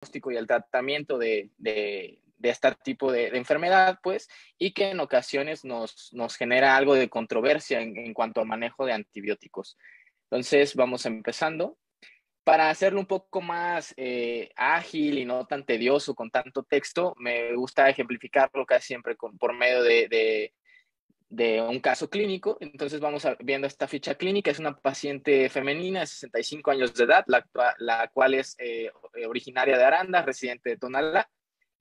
diagnóstico y el tratamiento de este tipo de enfermedad, pues, y que en ocasiones nos genera algo de controversia en cuanto al manejo de antibióticos. Entonces, vamos empezando. Para hacerlo un poco más ágil y no tan tedioso con tanto texto, me gusta ejemplificarlo casi siempre por medio de un caso clínico. Entonces vamos viendo esta ficha clínica. Es una paciente femenina de 65 años de edad, la cual es originaria de Aranda, residente de Tonalá.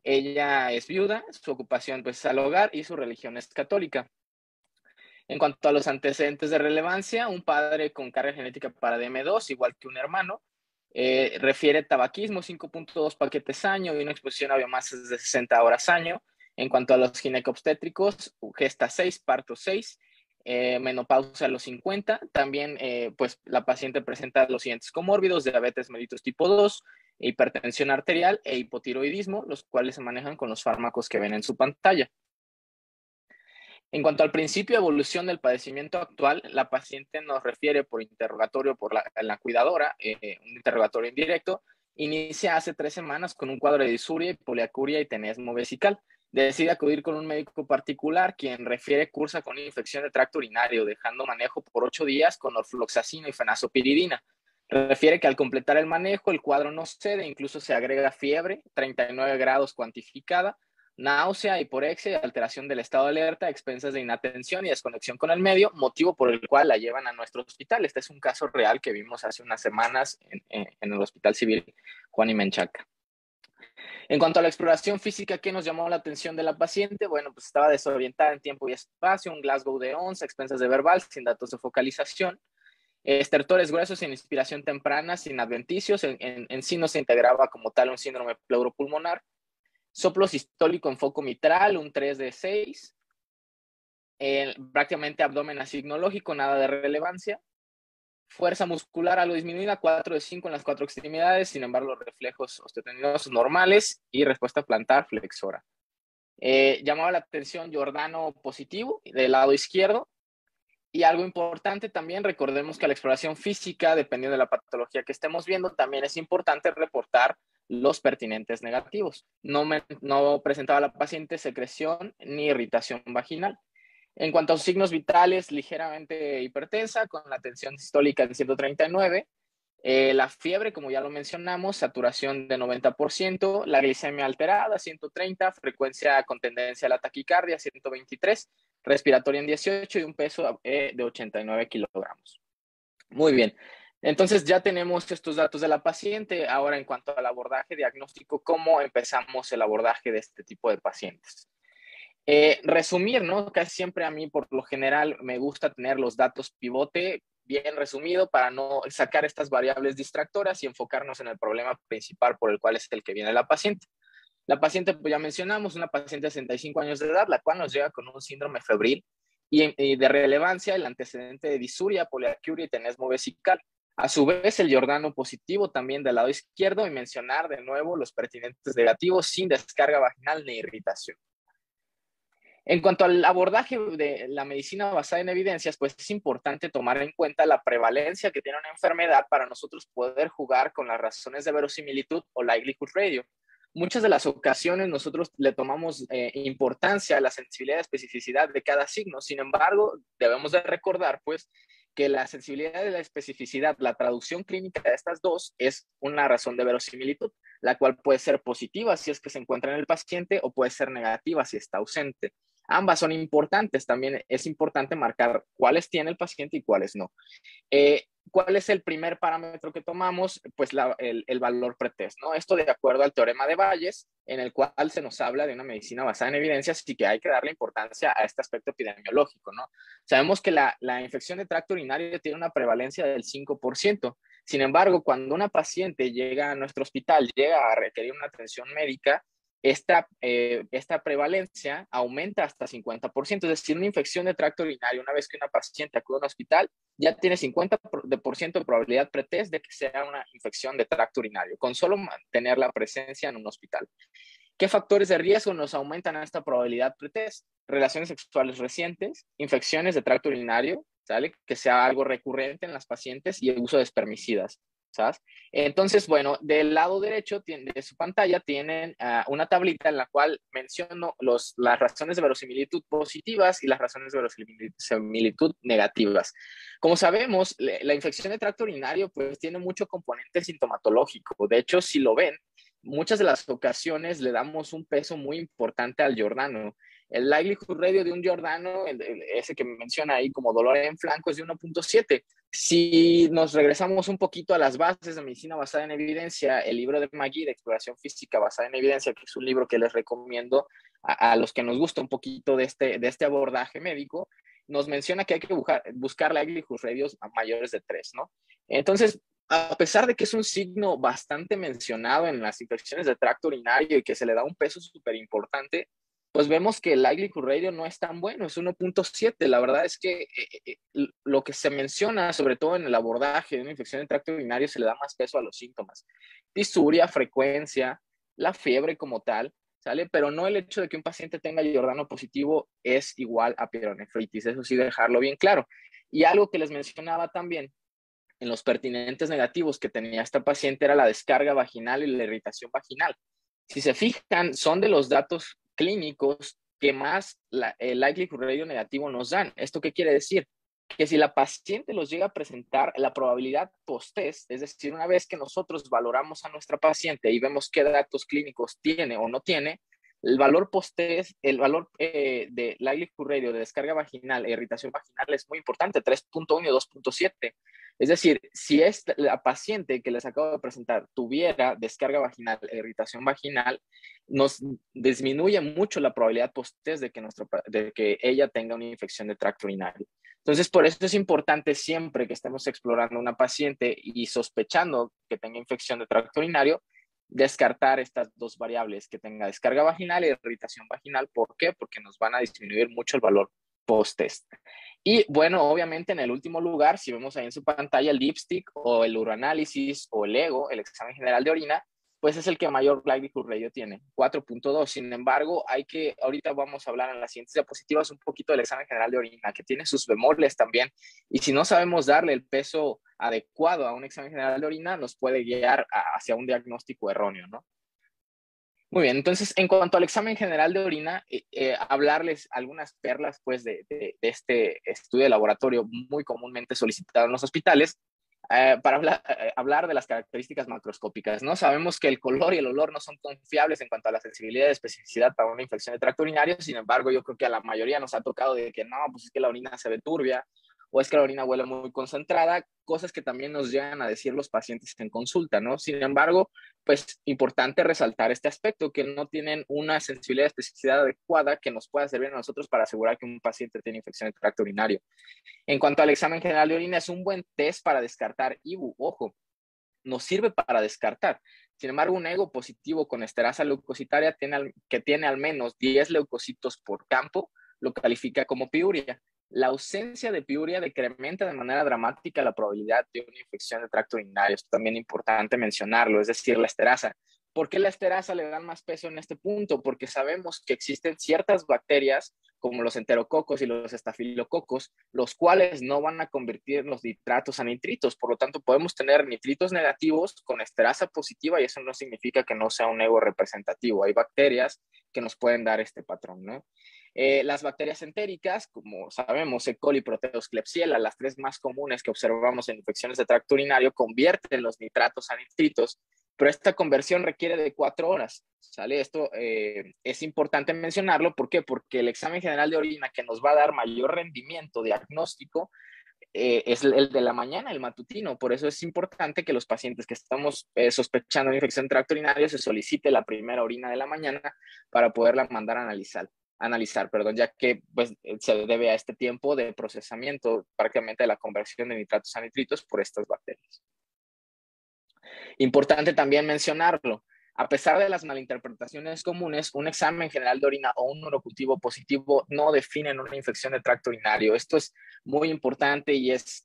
Ella es viuda, su ocupación pues, es al hogar y su religión es católica. En cuanto a los antecedentes de relevancia, un padre con carga genética para DM2, igual que un hermano, refiere tabaquismo, 5.2 paquetes año y una exposición a biomasas de 60 horas año. En cuanto a los ginecobstétricos, gesta 6, parto 6, menopausia a los 50. También pues, la paciente presenta los siguientes comórbidos: diabetes mellitus tipo 2, hipertensión arterial e hipotiroidismo, los cuales se manejan con los fármacos que ven en su pantalla. En cuanto al principio de evolución del padecimiento actual, la paciente nos refiere por interrogatorio por la cuidadora, un interrogatorio indirecto. Inicia hace 3 semanas con un cuadro de disuria, poliacuria y tenesmo vesical. Decide acudir con un médico particular, quien refiere cursa con una infección de tracto urinario, dejando manejo por 8 días con orfloxacino y fenazopiridina. Refiere que al completar el manejo, el cuadro no cede, incluso se agrega fiebre, 39 grados cuantificada, náusea, hiporexia, alteración del estado de alerta, expensas de inatención y desconexión con el medio, motivo por el cual la llevan a nuestro hospital. Este es un caso real que vimos hace unas semanas en el Hospital Civil Juan y Menchaca. En cuanto a la exploración física, ¿qué nos llamó la atención de la paciente? Bueno, pues estaba desorientada en tiempo y espacio, un Glasgow de 11, expensas de verbal, sin datos de focalización. Estertores gruesos en inspiración temprana, sin adventicios, en sí no se integraba como tal un síndrome pleuropulmonar. Soplo sistólico en foco mitral, un 3 de 6. Prácticamente abdomen asignológico, nada de relevancia. Fuerza muscular algo disminuida, 4 de 5 en las 4 extremidades, sin embargo los reflejos osteotendinosos normales y respuesta plantar flexora. Llamaba la atención Giordano positivo del lado izquierdo. Y algo importante también, recordemos que la exploración física, dependiendo de la patología que estemos viendo, también es importante reportar los pertinentes negativos. No presentaba la paciente secreción ni irritación vaginal. En cuanto a sus signos vitales, ligeramente hipertensa, con la tensión sistólica en 139, la fiebre, como ya lo mencionamos, saturación de 90%, la glicemia alterada, 130, frecuencia con tendencia a la taquicardia, 123, respiratoria en 18 y un peso de 89 kilogramos. Muy bien. Entonces ya tenemos estos datos de la paciente. Ahora, en cuanto al abordaje diagnóstico, ¿cómo empezamos el abordaje de este tipo de pacientes? Resumir, ¿no? Casi siempre a mí, por lo general, me gusta tener los datos pivote bien resumido para no sacar estas variables distractoras y enfocarnos en el problema principal por el cual es el que viene la paciente. La paciente, pues ya mencionamos, una paciente de 65 años de edad, la cual nos llega con un síndrome febril y de relevancia el antecedente de disuria, poliacuria y tenesmo vesical. A su vez, el Giordano positivo también del lado izquierdo y mencionar de nuevo los pertinentes negativos sin descarga vaginal ni irritación. En cuanto al abordaje de la medicina basada en evidencias, pues es importante tomar en cuenta la prevalencia que tiene una enfermedad para nosotros poder jugar con las razones de verosimilitud o likelihood radio. Muchas de las ocasiones nosotros le tomamos importancia a la sensibilidad y especificidad de cada signo. Sin embargo, debemos de recordar pues que la sensibilidad y la especificidad, la traducción clínica de estas dos es una razón de verosimilitud, la cual puede ser positiva si es que se encuentra en el paciente o puede ser negativa si está ausente. Ambas son importantes. También es importante marcar cuáles tiene el paciente y cuáles no. ¿Cuál es el primer parámetro que tomamos? Pues el valor pretest, ¿no? Esto de acuerdo al teorema de Bayes, en el cual se nos habla de una medicina basada en evidencias y que hay que darle importancia a este aspecto epidemiológico, ¿no? Sabemos que la infección de tracto urinario tiene una prevalencia del 5%. Sin embargo, cuando una paciente llega a nuestro hospital, llega a requerir una atención médica, esta prevalencia aumenta hasta 50%, es decir, una infección de tracto urinario, una vez que una paciente acude a un hospital, ya tiene 50% de probabilidad pretest de que sea una infección de tracto urinario, con solo mantener la presencia en un hospital. ¿Qué factores de riesgo nos aumentan esta probabilidad pretest? Relaciones sexuales recientes, infecciones de tracto urinario, ¿sale? Que sea algo recurrente en las pacientes y el uso de espermicidas. ¿sabes? Entonces, bueno, del lado derecho de su pantalla tienen una tablita en la cual menciono las razones de verosimilitud positivas y las razones de verosimilitud negativas. Como sabemos, la infección de tracto urinario pues tiene mucho componente sintomatológico. De hecho, si lo ven, muchas de las ocasiones le damos un peso muy importante al Giordano. El likelihood radio de un Giordano, ese que menciona ahí como dolor en flanco, es de 1.7. Si nos regresamos un poquito a las bases de medicina basada en evidencia, el libro de McGee de exploración física basada en evidencia, que es un libro que les recomiendo a los que nos gusta un poquito de este abordaje médico, nos menciona que hay que buscar likelihood radios a mayores de 3, ¿no? Entonces, a pesar de que es un signo bastante mencionado en las infecciones de tracto urinario y que se le da un peso súper importante, pues vemos que el likelihood radio no es tan bueno, es 1.7. La verdad es que lo que se menciona, sobre todo en el abordaje de una infección de tracto urinario, se le da más peso a los síntomas. Disuria, frecuencia, la fiebre como tal, ¿sale? Pero no el hecho de que un paciente tenga Giordano positivo es igual a pielonefritis, eso sí dejarlo bien claro. Y algo que les mencionaba también en los pertinentes negativos que tenía esta paciente era la descarga vaginal y la irritación vaginal. Si se fijan, son de los datos clínicos que más el likelihood radio negativo nos dan. ¿Esto qué quiere decir? Que si la paciente los llega a presentar, la probabilidad post-test, es decir, una vez que nosotros valoramos a nuestra paciente y vemos qué datos clínicos tiene o no tiene, el valor post-test, el valor de likelihood radio de descarga vaginal e irritación vaginal es muy importante, 3.1 y 2.7. Es decir, si es la paciente que les acabo de presentar tuviera descarga vaginal e irritación vaginal, nos disminuye mucho la probabilidad post-test de que ella tenga una infección de tracto urinario. Entonces, por eso es importante siempre que estemos explorando una paciente y sospechando que tenga infección de tracto urinario, descartar estas dos variables, que tenga descarga vaginal y irritación vaginal. ¿Por qué? Porque nos van a disminuir mucho el valor post-test. Y bueno, obviamente en el último lugar, si vemos ahí en su pantalla el dipstick o el uroanálisis o el EGO, el examen general de orina, pues es el que mayor likelihood radio tiene, 4.2. Sin embargo, ahorita vamos a hablar en las siguientes diapositivas un poquito del examen general de orina, que tiene sus bemoles también. Y si no sabemos darle el peso adecuado a un examen general de orina, nos puede guiar hacia un diagnóstico erróneo, ¿no? Muy bien, entonces en cuanto al examen general de orina, hablarles algunas perlas pues de este estudio de laboratorio muy comúnmente solicitado en los hospitales para hablar de las características macroscópicas, ¿no? Sabemos que el color y el olor no son confiables en cuanto a la sensibilidad y especificidad para una infección de tracto urinario. Sin embargo, yo creo que a la mayoría nos ha tocado de que no, pues es que la orina se ve turbia o es que la orina huele muy concentrada, cosas que también nos llegan a decir los pacientes en consulta, ¿no? Sin embargo, pues importante resaltar este aspecto, que no tienen una sensibilidad y especificidad adecuada que nos pueda servir a nosotros para asegurar que un paciente tiene infección de tracto urinario. En cuanto al examen general de orina, es un buen test para descartar IBU. Ojo, nos sirve para descartar. Sin embargo, un ego positivo con esterasa leucocitaria que tiene al menos 10 leucocitos por campo lo califica como piuria. La ausencia de piuria decrementa de manera dramática la probabilidad de una infección de tracto urinario. Esto también es importante mencionarlo, es decir, la esterasa. ¿Por qué la esterasa le dan más peso en este punto? Porque sabemos que existen ciertas bacterias como los enterococos y los estafilococos, los cuales no van a convertir los nitratos a nitritos. Por lo tanto, podemos tener nitritos negativos con esterasa positiva y eso no significa que no sea un ego representativo. Hay bacterias que nos pueden dar este patrón, ¿no? Las bacterias entéricas, como sabemos, E. coli, Proteus, Klebsiella, las tres más comunes que observamos en infecciones de tracto urinario, convierten los nitratos a nitritos, pero esta conversión requiere de 4 horas, ¿sale? Esto es importante mencionarlo, ¿por qué? Porque el examen general de orina que nos va a dar mayor rendimiento diagnóstico es el de la mañana, el matutino. Por eso es importante que los pacientes que estamos sospechando de infección de tracto urinario se solicite la primera orina de la mañana para poderla mandar a analizar, ya que pues, se debe a este tiempo de procesamiento prácticamente de la conversión de nitratos a nitritos por estas bacterias. Importante también mencionarlo. A pesar de las malinterpretaciones comunes, un examen general de orina o un urocultivo positivo no definen una infección de tracto urinario. Esto es muy importante y es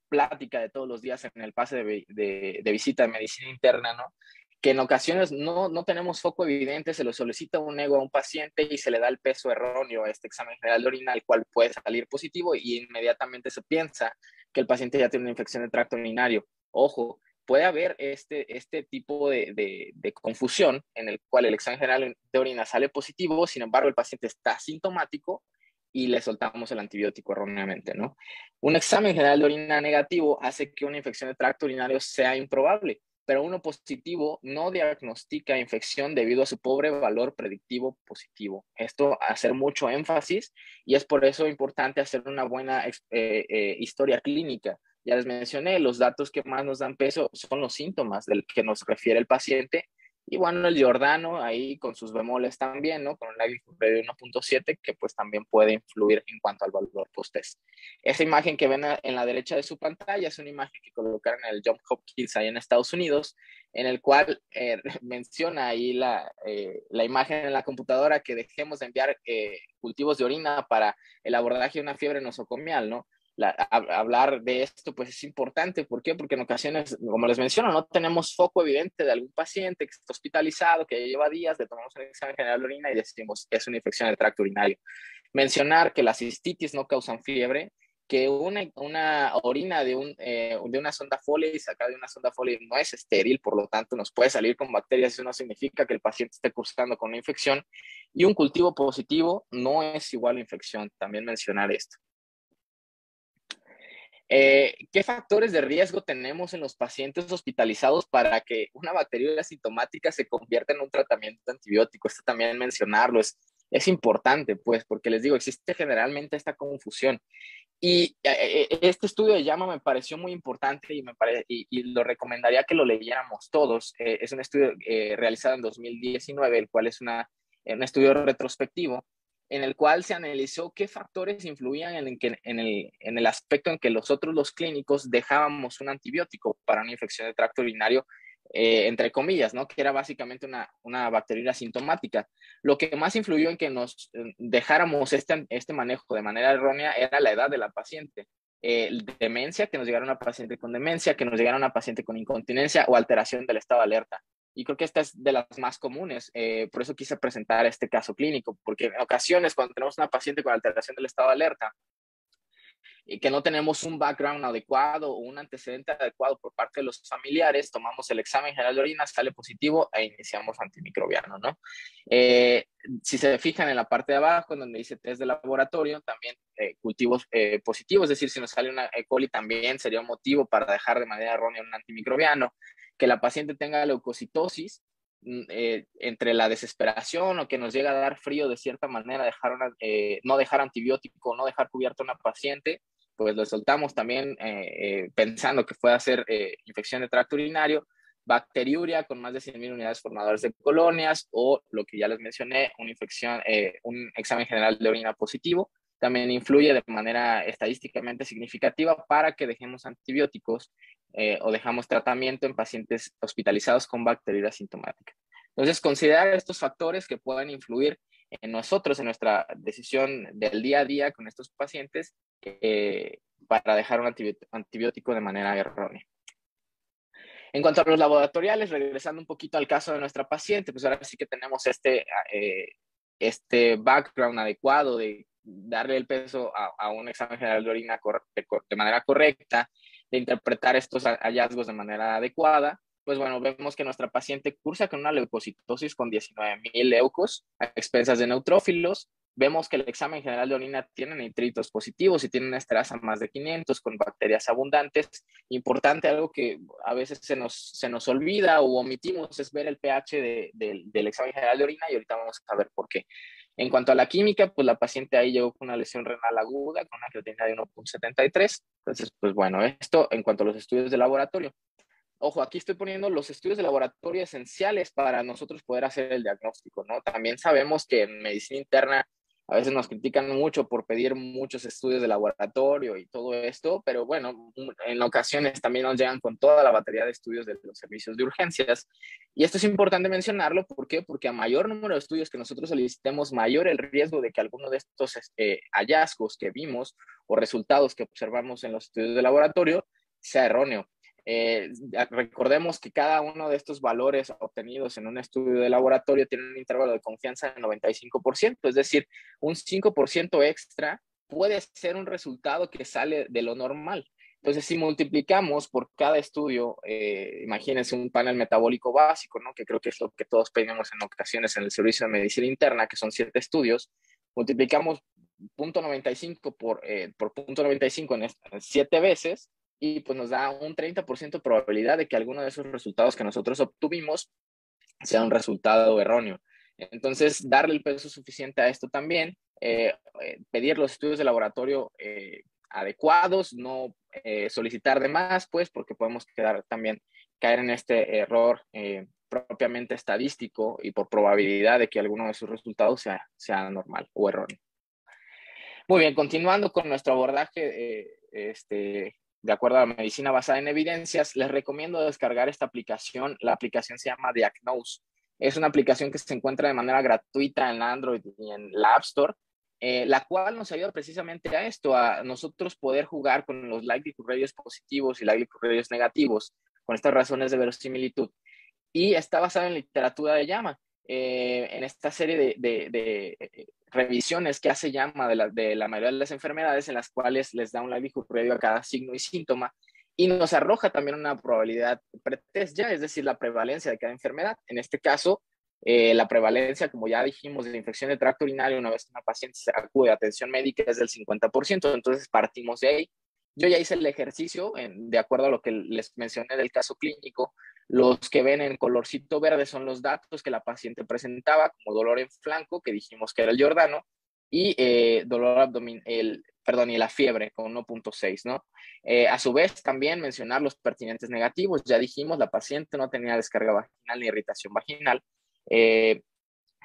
plática de todos los días en el pase de visita de medicina interna, ¿no? Que en ocasiones no tenemos foco evidente, se lo solicita un ego a un paciente y se le da el peso erróneo a este examen general de orina, el cual puede salir positivo y inmediatamente se piensa que el paciente ya tiene una infección de tracto urinario. Ojo, puede haber este tipo de confusión en el cual el examen general de orina sale positivo, sin embargo el paciente está asintomático y le soltamos el antibiótico erróneamente, ¿no? Un examen general de orina negativo hace que una infección de tracto urinario sea improbable, pero uno positivo no diagnostica infección debido a su pobre valor predictivo positivo. Esto hacer mucho énfasis y es por eso importante hacer una buena historia clínica. Ya les mencioné, los datos que más nos dan peso son los síntomas del que nos refiere el paciente. Y bueno, el Giordano ahí con sus bemoles también, ¿no? Con un lag de 1.7 que pues también puede influir en cuanto al valor post-test. Esa imagen que ven en la derecha de su pantalla es una imagen que colocaron en el Johns Hopkins ahí en Estados Unidos, en el cual menciona ahí la imagen en la computadora que dejemos de enviar cultivos de orina para el abordaje de una fiebre nosocomial, ¿no? Hablar de esto pues es importante. ¿Por qué? Porque en ocasiones, como les menciono, no tenemos foco evidente de algún paciente que está hospitalizado, que ya lleva días, le tomamos un examen general de orina y decimos que es una infección del tracto urinario. Mencionar que las cistitis no causan fiebre, que una orina de una sonda Foley sacada de una sonda Foley no es estéril, por lo tanto nos puede salir con bacterias, eso no significa que el paciente esté cursando con una infección, y un cultivo positivo no es igual a infección, también mencionar esto. ¿Qué factores de riesgo tenemos en los pacientes hospitalizados para que una bacteria asintomática se convierta en un tratamiento antibiótico? Esto también mencionarlo es importante, pues, porque les digo, existe generalmente esta confusión. Y este estudio de JAMA me pareció muy importante y lo recomendaría que lo leyéramos todos. Es un estudio realizado en 2019, el cual es un estudio retrospectivo en el cual se analizó qué factores influían en el aspecto en que nosotros los clínicos dejábamos un antibiótico para una infección de tracto urinario, entre comillas, ¿no? Que era básicamente una bacteria asintomática. Lo que más influyó en que nos dejáramos este manejo de manera errónea era la edad de la paciente. Demencia, que nos llegara una paciente con demencia, que nos llegara una paciente con incontinencia o alteración del estado de alerta. Y creo que esta es de las más comunes. Por eso quise presentar este caso clínico, porque en ocasiones cuando tenemos una paciente con alteración del estado de alerta y que no tenemos un background adecuado o un antecedente adecuado por parte de los familiares, tomamos el examen general de orina, sale positivo e iniciamos antimicrobiano, ¿no? Si se fijan en la parte de abajo, donde dice test de laboratorio, también cultivos positivos, es decir, si nos sale una E. coli también sería un motivo para dejar de manera errónea un antimicrobiano. Que la paciente tenga leucocitosis, entre la desesperación o que nos llega a dar frío de cierta manera, no dejar antibiótico, no dejar cubierta a una paciente, pues lo soltamos también pensando que puede ser infección de tracto urinario, bacteriuria con más de 100,000 unidades formadoras de colonias o lo que ya les mencioné, una infección, un examen general de orina positivo, también influye de manera estadísticamente significativa para que dejemos antibióticos o dejamos tratamiento en pacientes hospitalizados con bacteriuria asintomática. Entonces, considerar estos factores que pueden influir en nosotros, en nuestra decisión del día a día con estos pacientes, para dejar un antibiótico de manera errónea. En cuanto a los laboratoriales, regresando un poquito al caso de nuestra paciente, pues ahora sí que tenemos este background adecuado de darle el peso a un examen general de orina de manera correcta, de interpretar estos hallazgos de manera adecuada. Pues bueno, vemos que nuestra paciente cursa con una leucocitosis con 19,000 leucos a expensas de neutrófilos. Vemos que el examen general de orina tiene nitritos positivos y tiene una esterasa más de 500 con bacterias abundantes. Importante, algo que a veces se nos olvida o omitimos es ver el pH del examen general de orina y ahorita vamos a ver por qué. En cuanto a la química, pues la paciente ahí llegó con una lesión renal aguda, con una creatinina de 1.73. Entonces, pues bueno, esto en cuanto a los estudios de laboratorio. Ojo, aquí estoy poniendo los estudios de laboratorio esenciales para nosotros poder hacer el diagnóstico, ¿no? También sabemos que en medicina interna a veces nos critican mucho por pedir muchos estudios de laboratorio y todo esto, pero bueno, en ocasiones también nos llegan con toda la batería de estudios de los servicios de urgencias. Y esto es importante mencionarlo, ¿por qué? Porque a mayor número de estudios que nosotros solicitemos, mayor el riesgo de que alguno de estos hallazgos que vimos o resultados que observamos en los estudios de laboratorio sea erróneo. Recordemos que cada uno de estos valores obtenidos en un estudio de laboratorio tiene un intervalo de confianza de 95%, es decir, un 5% extra puede ser un resultado que sale de lo normal. Entonces, si multiplicamos por cada estudio, imagínense un panel metabólico básico, ¿no? Que creo que es lo que todos pedimos en ocasiones en el servicio de medicina interna, que son 7 estudios, multiplicamos 0.95 por 0.95 en 7 veces y pues nos da un 30% de probabilidad de que alguno de esos resultados que nosotros obtuvimos sea un resultado erróneo. Entonces, darle el peso suficiente a esto también, pedir los estudios de laboratorio adecuados, no solicitar de más, pues, porque podemos caer en este error propiamente estadístico y por probabilidad de que alguno de sus resultados sea normal o erróneo. Muy bien, continuando con nuestro abordaje de acuerdo a la medicina basada en evidencias, les recomiendo descargar esta aplicación. La aplicación se llama Diagnose. Es una aplicación que se encuentra de manera gratuita en Android y en la App Store, la cual nos ayuda precisamente a esto, a nosotros poder jugar con los likelihood radios positivos y likelihood radios negativos, con estas razones de verosimilitud. Y está basada en literatura de JAMA, en esta serie de revisiones que hace JAMA de la mayoría de las enfermedades, en las cuales les da un likelihood radio a cada signo y síntoma, y nos arroja también una probabilidad pretest ya, es decir, la prevalencia de cada enfermedad. En este caso, la prevalencia, como ya dijimos, de infección de tracto urinario una vez que una paciente se acude a atención médica es del 50%, entonces partimos de ahí. Yo ya hice el ejercicio, de acuerdo a lo que les mencioné del caso clínico. Los que ven en colorcito verde son los datos que la paciente presentaba, como dolor en flanco, que dijimos que era el Giordano, y dolor abdominal, y la fiebre con 1.6, ¿no? A su vez, también mencionar los pertinentes negativos. Ya dijimos, la paciente no tenía descarga vaginal ni irritación vaginal.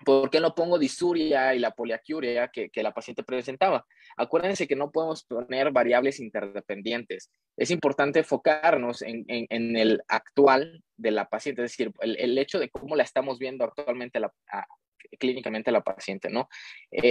¿Por qué no pongo disuria y la poliaquiuria que la paciente presentaba? Acuérdense que no podemos poner variables interdependientes. Es importante enfocarnos en el actual de la paciente, es decir, el hecho de cómo la estamos viendo actualmente clínicamente a la paciente, ¿no?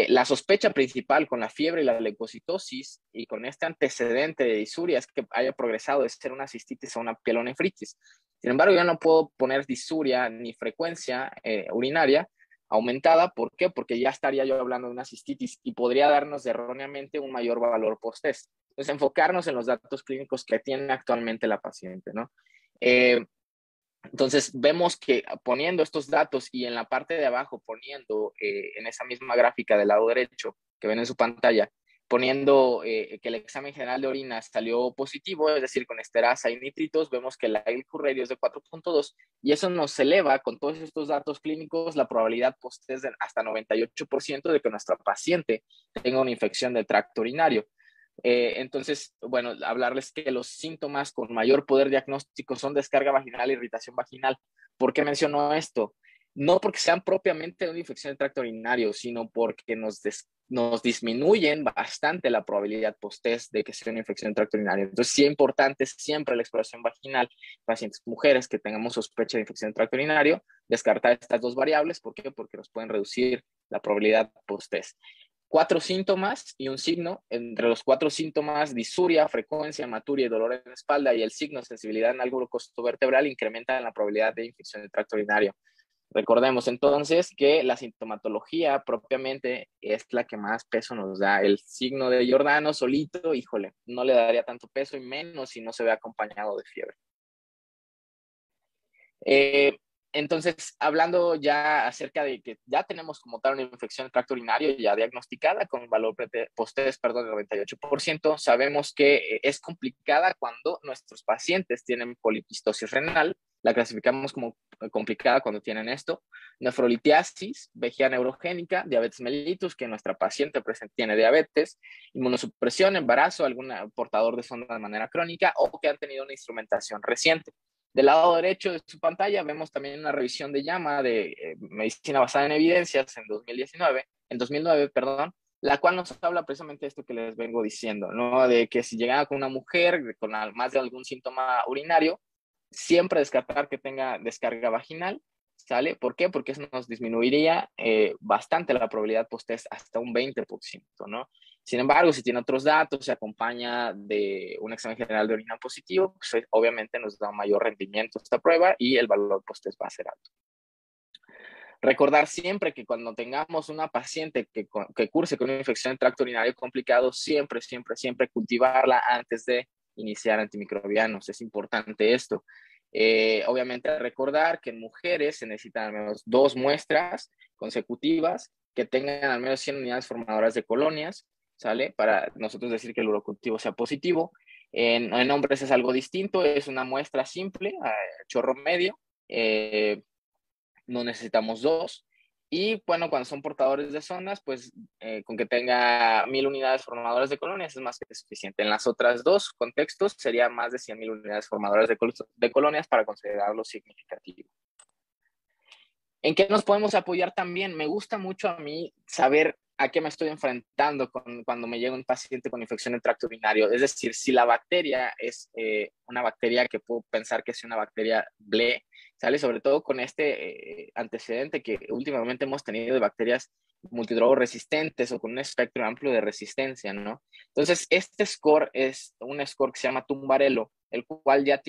La sospecha principal con la fiebre y la leucocitosis y con este antecedente de disuria es que haya progresado de ser una cistitis a una pielonefritis. Sin embargo, yo no puedo poner disuria ni frecuencia urinaria aumentada. ¿Por qué? Porque ya estaría yo hablando de una cistitis y podría darnos erróneamente un mayor valor post-test. Entonces, enfocarnos en los datos clínicos que tiene actualmente la paciente, ¿no? Entonces, vemos que poniendo estos datos y en la parte de abajo poniendo en esa misma gráfica del lado derecho que ven en su pantalla, poniendo que el examen general de orina salió positivo, es decir, con esterasa y nitritos, vemos que la likelihood radio es de 4.2 y eso nos eleva con todos estos datos clínicos la probabilidad post-test de hasta 98% de que nuestra paciente tenga una infección del tracto urinario. Entonces, bueno, hablarles que los síntomas con mayor poder diagnóstico son descarga vaginal e irritación vaginal. ¿Por qué menciono esto? No porque sean propiamente una infección del tracto urinario, sino porque nos disminuyen bastante la probabilidad post-test de que sea una infección del tracto urinario. Entonces, sí es importante siempre la exploración vaginal, pacientes mujeres que tengamos sospecha de infección del tracto urinario, descartar estas dos variables. ¿Por qué? Porque nos pueden reducir la probabilidad post-test. 4 síntomas y un signo. Entre los 4 síntomas, disuria, frecuencia, hematuria y dolor en la espalda, y el signo, sensibilidad en algo costovertebral, incrementan la probabilidad de infección del tracto urinario. Recordemos entonces que la sintomatología propiamente es la que más peso nos da. El signo de Giordano solito, híjole, no le daría tanto peso y menos si no se ve acompañado de fiebre. Entonces, hablando ya acerca de que ya tenemos como tal una infección del tracto urinario ya diagnosticada con un valor post-test, perdón, del 98%, sabemos que es complicada cuando nuestros pacientes tienen poliquistosis renal, la clasificamos como complicada cuando tienen esto, nefrolitiasis, vejiga neurogénica, diabetes mellitus, que nuestra paciente tiene diabetes, inmunosupresión, embarazo, algún portador de sonda de manera crónica o que han tenido una instrumentación reciente. Del lado derecho de su pantalla vemos también una revisión de JAMA de medicina basada en evidencias en 2009, perdón, la cual nos habla precisamente de esto que les vengo diciendo, ¿no? De que si llegaba con una mujer con más de algún síntoma urinario, siempre descartar que tenga descarga vaginal, ¿sale? ¿Por qué? Porque eso nos disminuiría bastante la probabilidad post-test hasta un 20%, ¿no? Sin embargo, si tiene otros datos, se acompaña de un examen general de orina positivo, pues obviamente nos da un mayor rendimiento esta prueba y el valor post-test va a ser alto. Recordar siempre que cuando tengamos una paciente que curse con una infección de tracto urinario complicado, siempre cultivarla antes de iniciar antimicrobianos. Es importante esto. Obviamente recordar que en mujeres se necesitan al menos 2 muestras consecutivas que tengan al menos 100 unidades formadoras de colonias, ¿sale? Para nosotros decir que el urocultivo sea positivo. En hombres es algo distinto, es una muestra simple, chorro medio, no necesitamos 2. Y bueno, cuando son portadores de zonas, pues con que tenga 1000 unidades formadoras de colonias es más que suficiente. En las otras 2 contextos sería más de 100,000 unidades formadoras de colonias para considerarlo significativo. ¿En qué nos podemos apoyar también? Me gusta mucho a mí saber a qué me estoy enfrentando cuando me llega un paciente con infección del tracto urinario. Es decir, si la bacteria es una bacteria que puedo pensar que es una bacteria BLE, ¿sale? Sobre todo con este antecedente que últimamente hemos tenido de bacterias multidrogo resistentes o con un espectro amplio de resistencia, ¿no? Entonces, este score es un score que se llama Tumbarello, el cual ya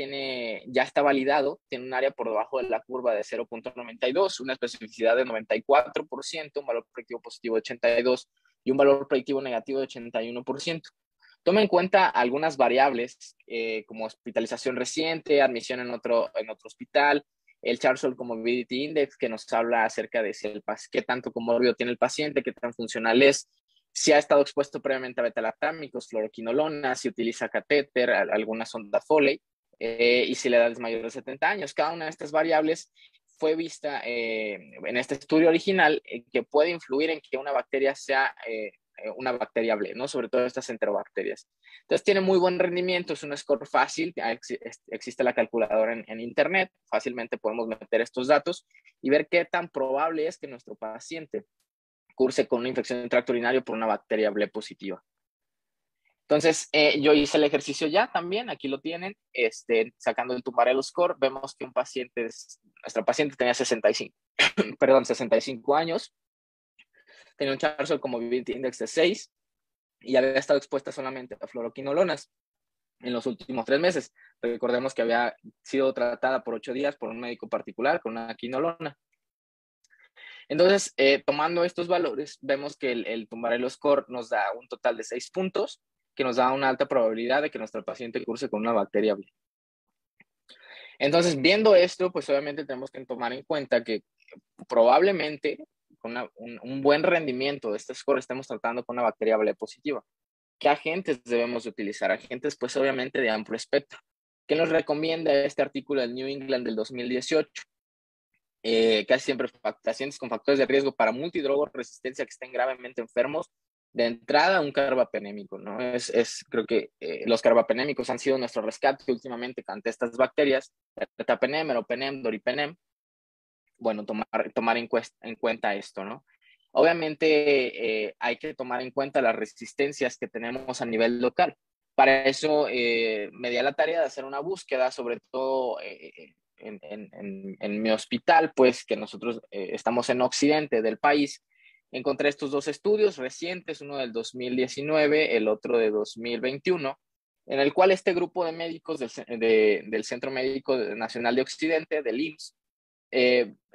está validado, tiene un área por debajo de la curva de 0.92, una especificidad de 94%, un valor predictivo positivo de 82% y un valor predictivo negativo de 81%. Toma en cuenta algunas variables como hospitalización reciente, admisión en otro hospital, el Charles Comorbidity Index, que nos habla acerca de qué tanto comórbido tiene el paciente, qué tan funcional es, si ha estado expuesto previamente a betalactámicos, fluoroquinolona, si utiliza catéter, alguna sonda Foley, y si la edad es mayor de 70 años. Cada una de estas variables fue vista en este estudio original que puede influir en que una bacteria sea una bacteria BLE, ¿no? Sobre todo estas enterobacterias. Entonces tiene muy buen rendimiento, es un score fácil, existe la calculadora en internet, fácilmente podemos meter estos datos y ver qué tan probable es que nuestro paciente curse con una infección del tracto urinario por una bacteria BLE positiva. Entonces, yo hice el ejercicio ya también, aquí lo tienen, sacando el Tumbarello score, vemos que nuestra paciente tenía 65 años, tenía un Charles Comorbidity Index de 6 y había estado expuesta solamente a fluoroquinolonas en los últimos 3 meses. Recordemos que había sido tratada por 8 días por un médico particular con una quinolona. Entonces, tomando estos valores, vemos que el Tumbarello score nos da un total de 6 puntos, que nos da una alta probabilidad de que nuestro paciente curse con una bacteria BLE. Entonces, viendo esto, pues obviamente tenemos que tomar en cuenta que probablemente con un buen rendimiento de este score estemos tratando con una bacteria BLE positiva. ¿Qué agentes debemos de utilizar? Agentes, pues obviamente de amplio espectro. ¿Qué nos recomienda este artículo del New England del 2018? Casi siempre pacientes con factores de riesgo para multidrogo resistencia que estén gravemente enfermos, de entrada un carbapenémico, ¿no? Creo que los carbapenémicos han sido nuestro rescate últimamente ante estas bacterias, ertapenem, meropenem, doripenem. Bueno, tomar en cuenta esto, ¿no? Obviamente hay que tomar en cuenta las resistencias que tenemos a nivel local. Para eso me di a la tarea de hacer una búsqueda, sobre todo en mi hospital, pues que nosotros estamos en occidente del país. Encontré estos 2 estudios recientes, uno del 2019, el otro de 2021, en el cual este grupo de médicos del Centro Médico Nacional de Occidente, del IMSS,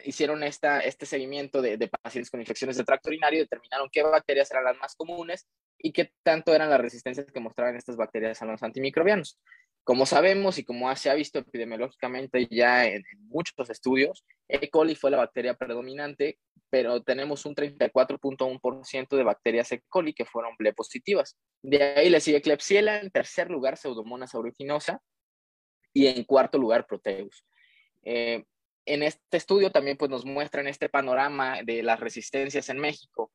hicieron este seguimiento de pacientes con infecciones de tracto urinario y determinaron qué bacterias eran las más comunes y qué tanto eran las resistencias que mostraban estas bacterias a los antimicrobianos. Como sabemos y como se ha visto epidemiológicamente ya en muchos estudios, E. coli fue la bacteria predominante, pero tenemos un 34.1% de bacterias E. coli que fueron BLE positivas. De ahí le sigue Klebsiella, en tercer lugar Pseudomonas aeruginosa y en cuarto lugar Proteus. En este estudio también pues, nos muestran este panorama de las resistencias en México.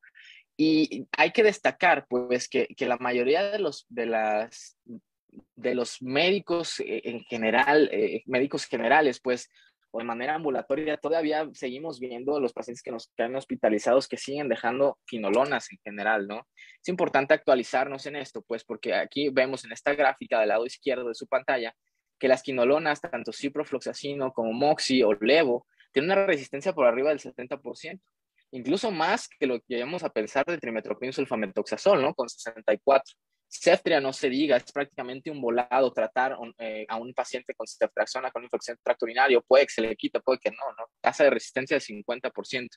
Y hay que destacar pues, que la mayoría de los médicos en general, médicos generales, pues, o de manera ambulatoria, todavía seguimos viendo los pacientes que nos quedan hospitalizados que siguen dejando quinolonas en general, ¿no? Es importante actualizarnos en esto, pues, porque aquí vemos en esta gráfica del lado izquierdo de su pantalla que las quinolonas, tanto ciprofloxacino como moxi o levo, tienen una resistencia por arriba del 70%, incluso más que lo que llevamos a pensar del trimetoprim sulfamethoxazol, ¿no? Con 64%. Ceftriaxona no se diga, es prácticamente un volado tratar a un paciente con ceftriaxona con infección de tracto urinario, puede que se le quite, puede que no, ¿no? Tasa de resistencia del 50%.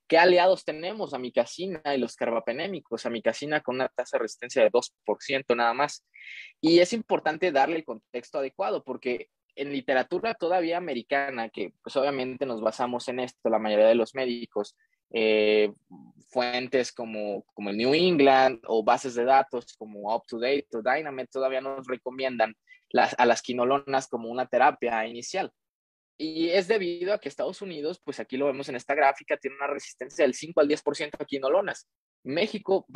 ¿Qué aliados tenemos? Amicacina y los carbapenémicos. Amicacina con una tasa de resistencia de 2% nada más. Y es importante darle el contexto adecuado porque en literatura todavía americana, que pues obviamente nos basamos en esto, la mayoría de los médicos, eh, fuentes como el New England o bases de datos como UpToDate o Dynamed todavía nos recomiendan a las quinolonas como una terapia inicial. Y es debido a que Estados Unidos, pues aquí lo vemos en esta gráfica, tiene una resistencia del 5 al 10% a quinolonas. En México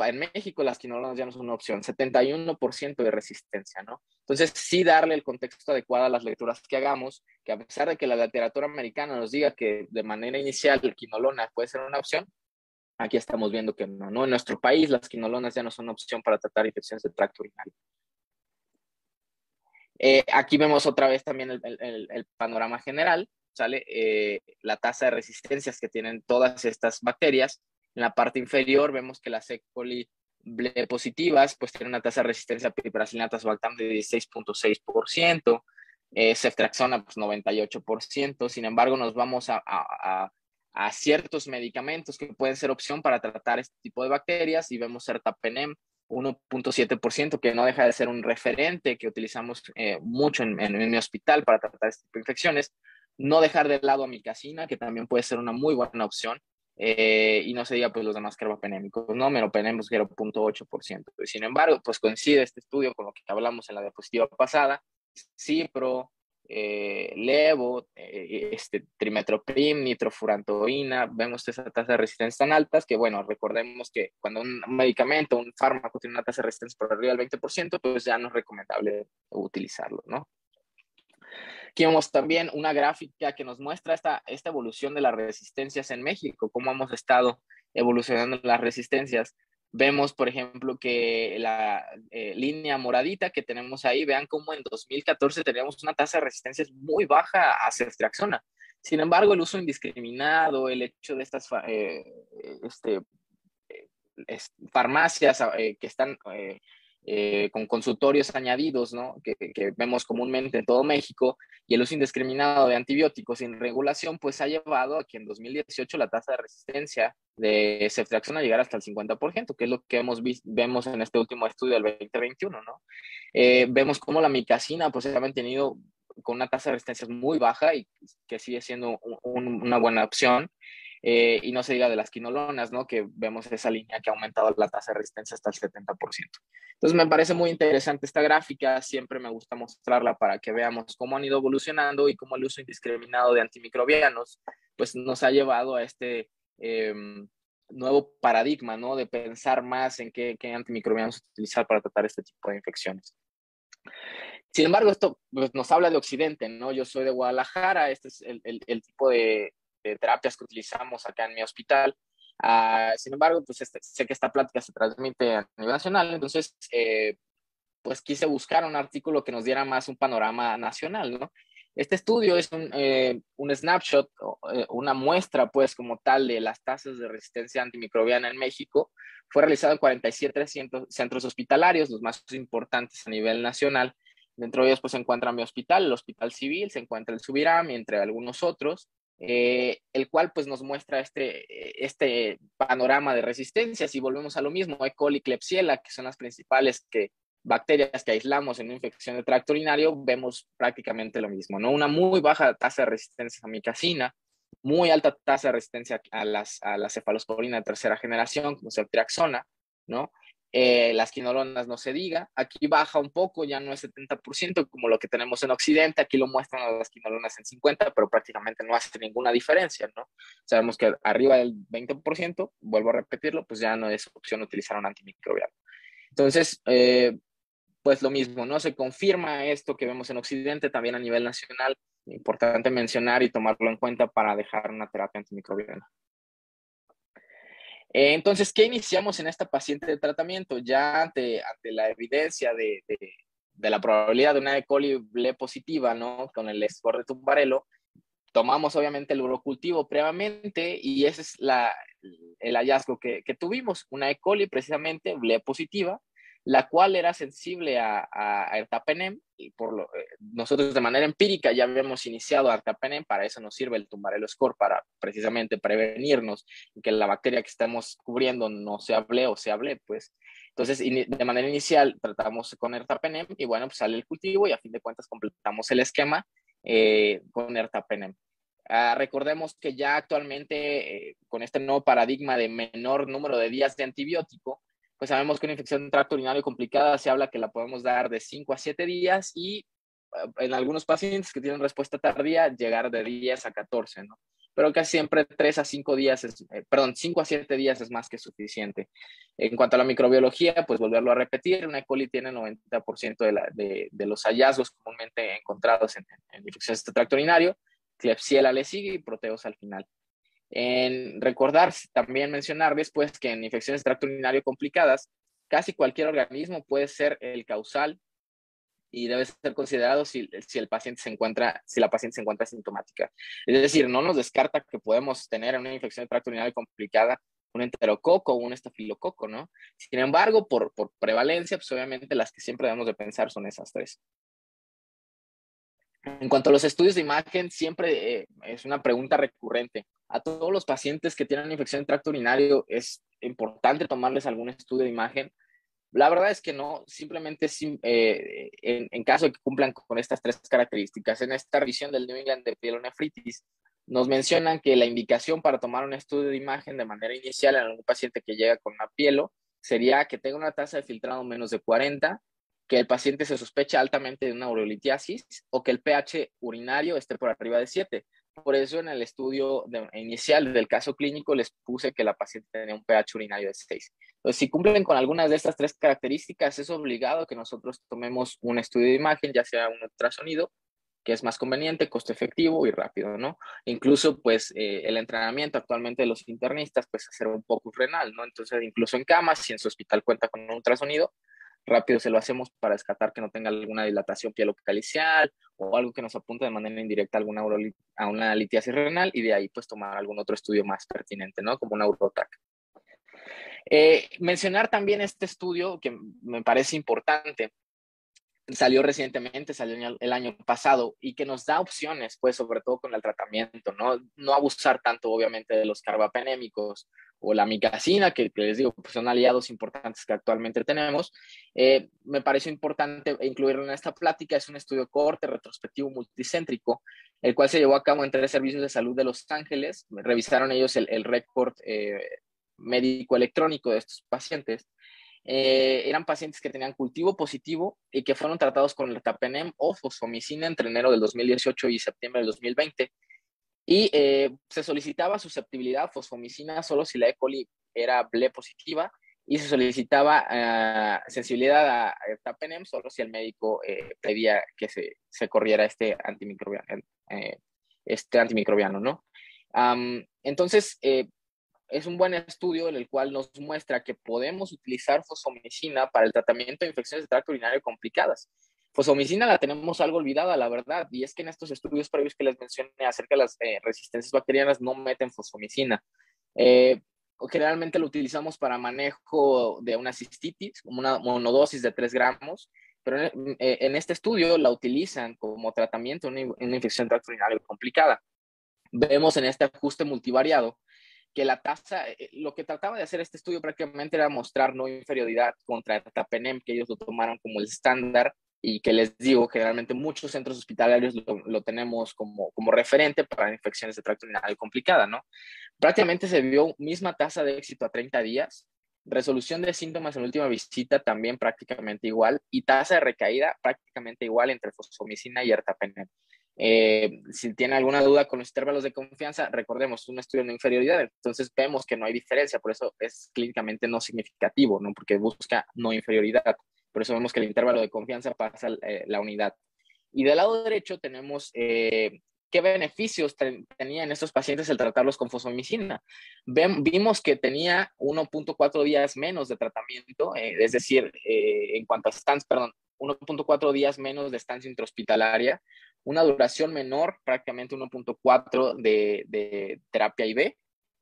las quinolonas ya no son una opción, 71% de resistencia, ¿no? Entonces, sí darle el contexto adecuado a las lecturas que hagamos, que a pesar de que la literatura americana nos diga que de manera inicial el quinolona puede ser una opción, aquí estamos viendo que no, ¿no? En nuestro país las quinolonas ya no son una opción para tratar infecciones del tracto urinario. Aquí vemos otra vez también el panorama general, ¿sale? La tasa de resistencias que tienen todas estas bacterias. En la parte inferior vemos que las E. coli ble positivas pues tienen una tasa de resistencia a piperacilina tazobactam de 16.6%, ceftriaxona pues 98%. Sin embargo, nos vamos a ciertos medicamentos que pueden ser opción para tratar este tipo de bacterias y vemos ertapenem 1.7%, que no deja de ser un referente que utilizamos mucho en mi hospital para tratar este tipo de infecciones. No dejar de lado amicacina, que también puede ser una muy buena opción. Y no se diga pues los demás carbapenémicos, ¿no? Meropenem 0.8%. Sin embargo, pues coincide este estudio con lo que hablamos en la diapositiva pasada, Cipro, levo, trimetoprim, nitrofurantoína, vemos esa tasa de resistencia tan altas que, bueno, recordemos que cuando un medicamento, un fármaco tiene una tasa de resistencia por arriba del 20%, pues ya no es recomendable utilizarlo, ¿no? Aquí vemos también una gráfica que nos muestra esta evolución de las resistencias en México, cómo hemos estado evolucionando las resistencias. Vemos, por ejemplo, que la línea moradita que tenemos ahí, vean cómo en 2014 teníamos una tasa de resistencia muy baja a ceftriaxona. Sin embargo, el uso indiscriminado, el hecho de estas farmacias que están con consultorios añadidos, ¿no? Que vemos comúnmente en todo México, y el uso indiscriminado de antibióticos sin regulación, pues ha llevado a que en 2018 la tasa de resistencia de ceftriaxona llegara hasta el 50%, que es lo que vemos en este último estudio del 2021, ¿no? Vemos cómo la micacina pues se ha mantenido con una tasa de resistencia muy baja y que sigue siendo una buena opción. Y no se diga de las quinolonas, ¿no? Que vemos esa línea que ha aumentado la tasa de resistencia hasta el 70%. Entonces me parece muy interesante esta gráfica, siempre me gusta mostrarla para que veamos cómo han ido evolucionando y cómo el uso indiscriminado de antimicrobianos pues nos ha llevado a este nuevo paradigma, ¿no? De pensar más en qué antimicrobianos utilizar para tratar este tipo de infecciones. Sin embargo, esto pues, nos habla de Occidente, ¿no? Yo soy de Guadalajara, este es el tipo de terapias que utilizamos acá en mi hospital. Sin embargo, pues sé que esta plática se transmite a nivel nacional, entonces pues quise buscar un artículo que nos diera más un panorama nacional, ¿no? Este estudio es un snapshot, una muestra, pues, como tal, de las tasas de resistencia antimicrobiana en México. Fue realizado en 47 centros hospitalarios, los más importantes a nivel nacional. Dentro de ellos, pues, se encuentra mi hospital, el Hospital Civil, se encuentra el Subiram, y entre algunos otros, el cual, pues, nos muestra este panorama de resistencias. Y volvemos a lo mismo, E. coli, Klebsiella, que son las principales bacterias que aislamos en una infección de tracto urinario, vemos prácticamente lo mismo, ¿no? Una muy baja tasa de resistencia a amicacina, muy alta tasa de resistencia a la cefalosporina de tercera generación, como ceftriaxona, ¿no? Las quinolonas no se diga, aquí baja un poco, ya no es 70% como lo que tenemos en Occidente, aquí lo muestran a las quinolonas en 50%, pero prácticamente no hace ninguna diferencia, ¿no? Sabemos que arriba del 20%, vuelvo a repetirlo, pues ya no es opción utilizar un antimicrobiano. Entonces, pues lo mismo, ¿no? Se confirma esto que vemos en Occidente, también a nivel nacional, importante mencionar y tomarlo en cuenta para dejar una terapia antimicrobiana. Entonces, ¿qué iniciamos en esta paciente de tratamiento? Ya ante la evidencia de la probabilidad de una E. coli ble positiva, ¿no? Con el score de Tumbarello, tomamos obviamente el urocultivo previamente y ese es el hallazgo que tuvimos, una E. coli precisamente ble positiva. la cual era sensible a ertapenem, y nosotros de manera empírica ya habíamos iniciado ertapenem, para eso nos sirve el Tumbarelo Score, para precisamente prevenirnos que la bacteria que estamos cubriendo no se hable o se hable, pues. Entonces, de manera inicial tratamos con ertapenem y bueno, pues sale el cultivo y a fin de cuentas completamos el esquema con ertapenem. Recordemos que ya actualmente con este nuevo paradigma de menor número de días de antibiótico, pues sabemos que una infección de tracto urinario complicada se habla que la podemos dar de 5 a 7 días y en algunos pacientes que tienen respuesta tardía llegar de 10 a 14, ¿no? Pero casi siempre 3 a 5 días, 5 a 7 días es más que suficiente. En cuanto a la microbiología, pues volverlo a repetir, una E. coli tiene el 90% de los hallazgos comúnmente encontrados en infecciones de tracto urinario, Klebsiella le sigue y Proteus al final. Recordar, también mencionarles pues que en infecciones de tracto urinario complicadas, casi cualquier organismo puede ser el causal y debe ser considerado si la paciente se encuentra sintomática. Es decir, no nos descarta que podemos tener en una infección de tracto urinario complicada un enterococo o un estafilococo, ¿no? Sin embargo, por prevalencia, pues obviamente las que siempre debemos de pensar son esas tres. En cuanto a los estudios de imagen, siempre es una pregunta recurrente. A todos los pacientes que tienen infección de tracto urinario, ¿es importante tomarles algún estudio de imagen? La verdad es que no, simplemente en caso de que cumplan con estas tres características. En esta revisión del New England de pielonefritis, nos mencionan que la indicación para tomar un estudio de imagen de manera inicial en algún paciente que llega con una pielo sería que tenga una tasa de filtrado menos de 40, que el paciente se sospecha altamente de una urolitiasis o que el pH urinario esté por arriba de 7. Por eso en el estudio inicial del caso clínico les puse que la paciente tenía un pH urinario de 6. Entonces, si cumplen con algunas de estas tres características, es obligado que nosotros tomemos un estudio de imagen, ya sea un ultrasonido, que es más conveniente, costo efectivo y rápido, ¿no? Incluso, pues, el entrenamiento actualmente de los internistas, pues, hacer un poco renal, ¿no? Entonces, incluso en camas, si en su hospital cuenta con un ultrasonido, rápido se lo hacemos para descartar que no tenga alguna dilatación pielocalicial o algo que nos apunte de manera indirecta a una litiasis renal y de ahí, pues, tomar algún otro estudio más pertinente, ¿no? Como una urotac. Mencionar también este estudio que me parece importante, salió recientemente, salió el año pasado y que nos da opciones, pues sobre todo con el tratamiento, no abusar tanto obviamente de los carbapenémicos o la micacina, que les digo, pues son aliados importantes que actualmente tenemos. Me pareció importante incluirlo en esta plática. Es un estudio corte, retrospectivo, multicéntrico, el cual se llevó a cabo en 3 servicios de salud de Los Ángeles. Revisaron ellos el récord médico electrónico de estos pacientes. Eran pacientes que tenían cultivo positivo y que fueron tratados con ertapenem o fosfomicina entre enero del 2018 y septiembre del 2020. Y se solicitaba susceptibilidad a fosfomicina solo si la E. coli era BLE positiva y se solicitaba sensibilidad a ertapenem solo si el médico pedía que se corriera este antimicrobiano, ¿no? Entonces, es un buen estudio en el cual nos muestra que podemos utilizar fosfomicina para el tratamiento de infecciones de tracto urinario complicadas. Fosfomicina la tenemos algo olvidada, la verdad, y es que en estos estudios previos que les mencioné acerca de las resistencias bacterianas no meten fosfomicina. Generalmente lo utilizamos para manejo de una cistitis, una monodosis de 3 gramos, pero en este estudio la utilizan como tratamiento en una infección de tracto urinario complicada. Vemos en este ajuste multivariado que la tasa, lo que trataba de hacer este estudio prácticamente era mostrar no inferioridad contra el ertapenem, que ellos lo tomaron como el estándar y que les digo, generalmente muchos centros hospitalarios lo tenemos como referente para infecciones de tracto urinario complicada, ¿no? Prácticamente se vio misma tasa de éxito a 30 días, resolución de síntomas en última visita también prácticamente igual y tasa de recaída prácticamente igual entre fosfomicina y ertapenem. Si tiene alguna duda con los intervalos de confianza, recordemos, un estudio de inferioridad, entonces vemos que no hay diferencia, por eso es clínicamente no significativo, ¿no? Porque busca no inferioridad, por eso vemos que el intervalo de confianza pasa la unidad. Y del lado derecho tenemos qué beneficios tenía en estos pacientes el tratarlos con fosfomicina. Vimos que tenía 1.4 días menos de tratamiento, es decir, en cuanto a 1.4 días menos de estancia intrahospitalaria, una duración menor, prácticamente 1.4 de terapia IV,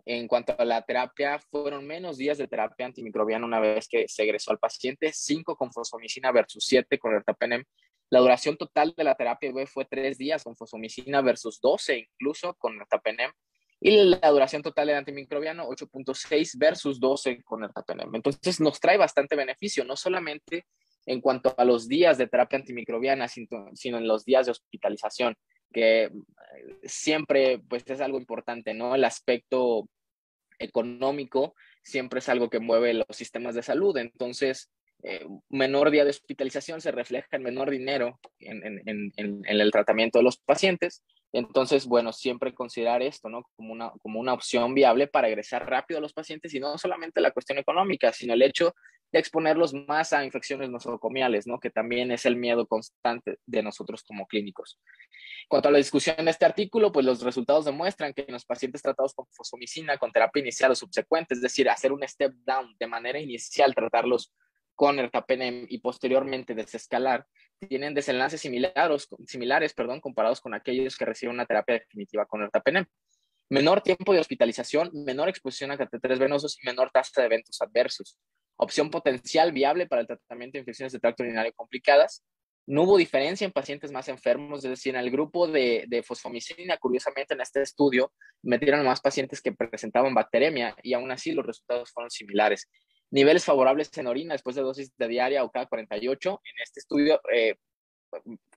En cuanto a la terapia, fueron menos días de terapia antimicrobiana una vez que se egresó al paciente, 5 con fosfomicina versus 7 con ertapenem. La duración total de la terapia fue 3 días con fosfomicina versus 12 incluso con ertapenem. Y la duración total del antimicrobiano, 8.6 versus 12 con ertapenem. Entonces nos trae bastante beneficio, no solamente en cuanto a los días de terapia antimicrobiana, sino en los días de hospitalización, que siempre pues es algo importante, ¿no? El aspecto económico siempre es algo que mueve los sistemas de salud. Entonces, menor día de hospitalización se refleja en menor dinero en el tratamiento de los pacientes. Entonces, bueno, siempre considerar esto, ¿no? Como una opción viable para egresar rápido a los pacientes y no solamente la cuestión económica, sino el hecho de exponerlos más a infecciones nosocomiales, ¿no? Que también es el miedo constante de nosotros como clínicos. Cuanto a la discusión de este artículo, pues los resultados demuestran que en los pacientes tratados con fosfomicina, con terapia inicial o subsecuente, es decir, hacer un step down de manera inicial, tratarlos con ertapenem y posteriormente desescalar, tienen desenlaces similares, comparados con aquellos que reciben una terapia definitiva con ertapenem. Menor tiempo de hospitalización, menor exposición a catéteres venosos y menor tasa de eventos adversos. Opción potencial viable para el tratamiento de infecciones de tracto urinario complicadas. No hubo diferencia en pacientes más enfermos, es decir, en el grupo de fosfomicina, curiosamente en este estudio, metieron más pacientes que presentaban bacteremia y aún así los resultados fueron similares. Niveles favorables en orina después de dosis de diaria o cada 48. En este estudio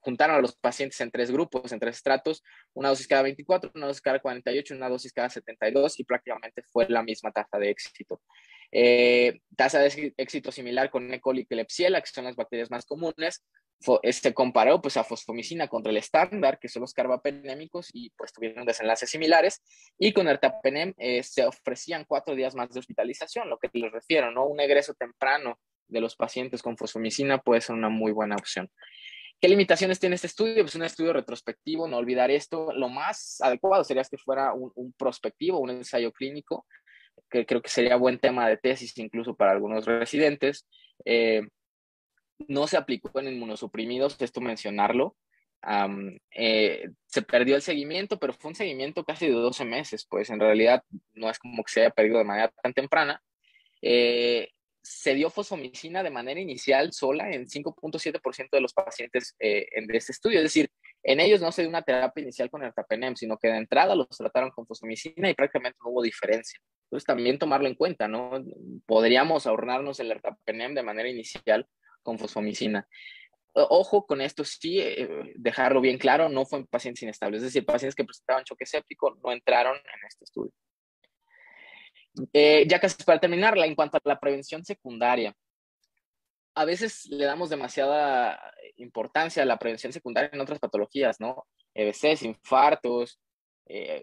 juntaron a los pacientes en 3 grupos, en 3 estratos, una dosis cada 24, una dosis cada 48, una dosis cada 72 y prácticamente fue la misma tasa de éxito. Tasa de éxito similar con E. coli y Klebsiella, que son las bacterias más comunes. Se comparó pues a fosfomicina contra el estándar, que son los carbapenémicos, y pues tuvieron desenlaces similares. Y con ertapenem se ofrecían 4 días más de hospitalización, lo que les refiero, ¿no? Un egreso temprano de los pacientes con fosfomicina puede ser una muy buena opción. ¿Qué limitaciones tiene este estudio? Pues un estudio retrospectivo, no olvidar esto. Lo más adecuado sería que fuera un prospectivo, un ensayo clínico, que creo que sería buen tema de tesis incluso para algunos residentes. No se aplicó en inmunosuprimidos, esto mencionarlo. Se perdió el seguimiento, pero fue un seguimiento casi de 12 meses, pues en realidad no es como que se haya perdido de manera tan temprana. Se dio fosfomicina de manera inicial sola en 5.7% de los pacientes de este estudio. Es decir, en ellos no se dio una terapia inicial con ertapenem, sino que de entrada los trataron con fosfomicina y prácticamente no hubo diferencia. Entonces también tomarlo en cuenta, ¿no? Podríamos ahorrarnos el ertapenem de manera inicial con fosfomicina. Ojo con esto, sí, dejarlo bien claro, no fue en pacientes inestables, es decir, pacientes que presentaban choque séptico no entraron en este estudio. Ya casi para terminarla, en cuanto a la prevención secundaria, a veces le damos demasiada importancia a la prevención secundaria en otras patologías, ¿no? EBCs, infartos,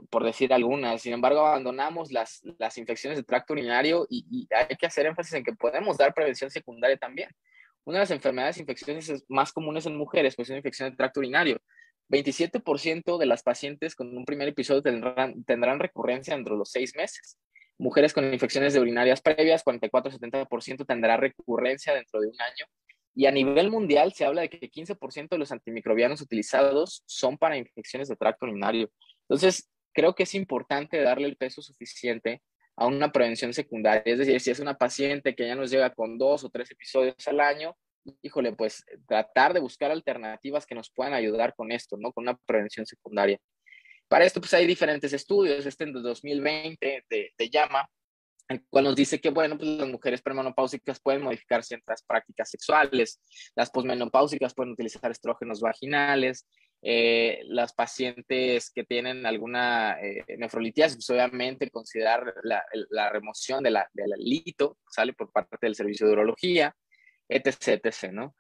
por decir algunas. Sin embargo, abandonamos las infecciones de tracto urinario y hay que hacer énfasis en que podemos dar prevención secundaria también. Una de las enfermedades infecciosas más comunes en mujeres pues, es la infección de tracto urinario. 27% de las pacientes con un primer episodio tendrán recurrencia dentro de los 6 meses. Mujeres con infecciones de urinarias previas, 44-70% tendrá recurrencia dentro de un año. Y a nivel mundial se habla de que 15% de los antimicrobianos utilizados son para infecciones de tracto urinario. Entonces, creo que es importante darle el peso suficiente a una prevención secundaria. Es decir, si es una paciente que ya nos llega con 2 o 3 episodios al año, híjole, pues tratar de buscar alternativas que nos puedan ayudar con esto, ¿no? Con una prevención secundaria. Para esto, pues hay diferentes estudios. Este en 2020 de JAMA, el cual nos dice que, bueno, pues las mujeres premenopáusicas pueden modificar ciertas prácticas sexuales, las posmenopáusicas pueden utilizar estrógenos vaginales, las pacientes que tienen alguna nefrolitiasis, pues obviamente considerar la remoción del lito, sale por parte del servicio de urología, etc., etc., ¿no?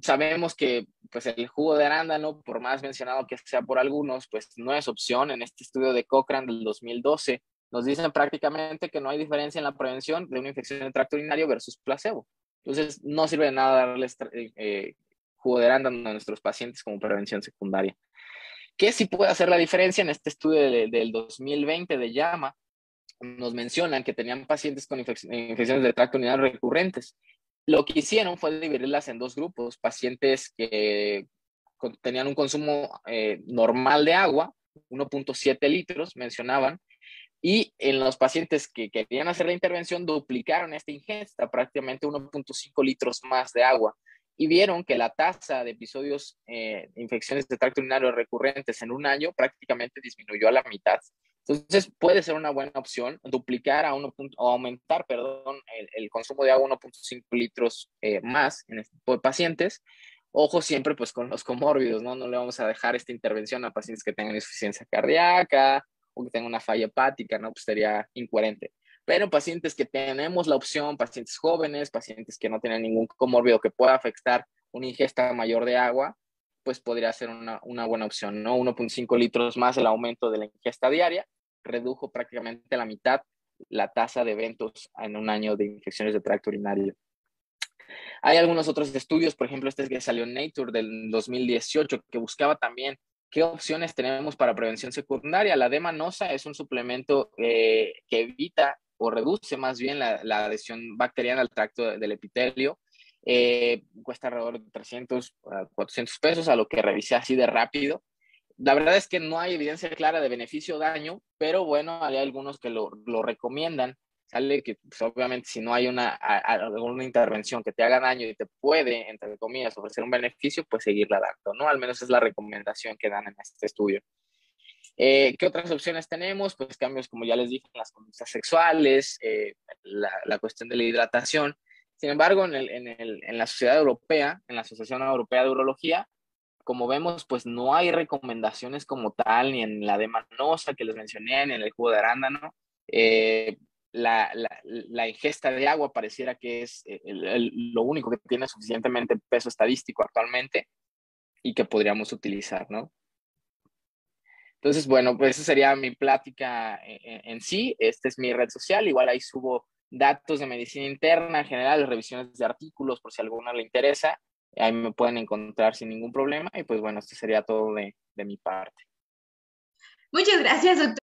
Sabemos que pues el jugo de arándano, por más mencionado que sea por algunos, pues no es opción. En este estudio de Cochrane del 2012, nos dicen prácticamente que no hay diferencia en la prevención de una infección de tracto urinario versus placebo. Entonces, no sirve de nada darles jugo de arándano a nuestros pacientes como prevención secundaria. ¿Qué sí puede hacer la diferencia? En este estudio del 2020 de JAMA, nos mencionan que tenían pacientes con infecciones de tracto urinario recurrentes. Lo que hicieron fue dividirlas en 2 grupos, pacientes que tenían un consumo normal de agua, 1.7 litros, mencionaban, Y en los pacientes que querían hacer la intervención, duplicaron esta ingesta, prácticamente 1.5 litros más de agua, y vieron que la tasa de episodios de infecciones de tracto urinario recurrentes en un año prácticamente disminuyó a la mitad. Entonces, puede ser una buena opción duplicar o aumentar, perdón, el consumo de agua 1.5 litros más en este tipo de pacientes. Ojo siempre pues con los comórbidos, ¿no? No le vamos a dejar esta intervención a pacientes que tengan insuficiencia cardíaca o que tengan una falla hepática, ¿no? Pues sería incoherente. Pero pacientes que tenemos la opción, pacientes jóvenes, pacientes que no tienen ningún comórbido que pueda afectar una ingesta mayor de agua, pues podría ser una buena opción, ¿no? 1.5 litros más el aumento de la ingesta diaria, redujo prácticamente a la mitad la tasa de eventos en un año de infecciones de tracto urinario. Hay algunos otros estudios, por ejemplo, este que salió en Nature del 2018, que buscaba también qué opciones tenemos para prevención secundaria. La D-manosa es un suplemento que evita o reduce más bien la adhesión bacteriana al tracto del epitelio. Cuesta alrededor de 300 a 400 pesos, a lo que revisé así de rápido. La verdad es que no hay evidencia clara de beneficio o daño, pero bueno, hay algunos que lo recomiendan. Sale que pues, obviamente si no hay alguna intervención que te haga daño y te puede, entre comillas, ofrecer un beneficio, pues seguirla dando, ¿no? Al menos es la recomendación que dan en este estudio. ¿Qué otras opciones tenemos? Pues cambios, como ya les dije, en las conductas sexuales, la cuestión de la hidratación. Sin embargo, en la Sociedad Europea, en la Asociación Europea de Urología, como vemos, pues no hay recomendaciones como tal, ni en la de Manosa que les mencioné, ni en el jugo de arándano. Eh, la ingesta de agua pareciera que es lo único que tiene suficientemente peso estadístico actualmente y que podríamos utilizar, ¿no? Entonces, bueno, pues esa sería mi plática en sí. Esta es mi red social. Igual ahí subo datos de medicina interna, en general, revisiones de artículos, por si a alguno le interesa. Ahí me pueden encontrar sin ningún problema. Y pues bueno, esto sería todo de mi parte. Muchas gracias, doctor.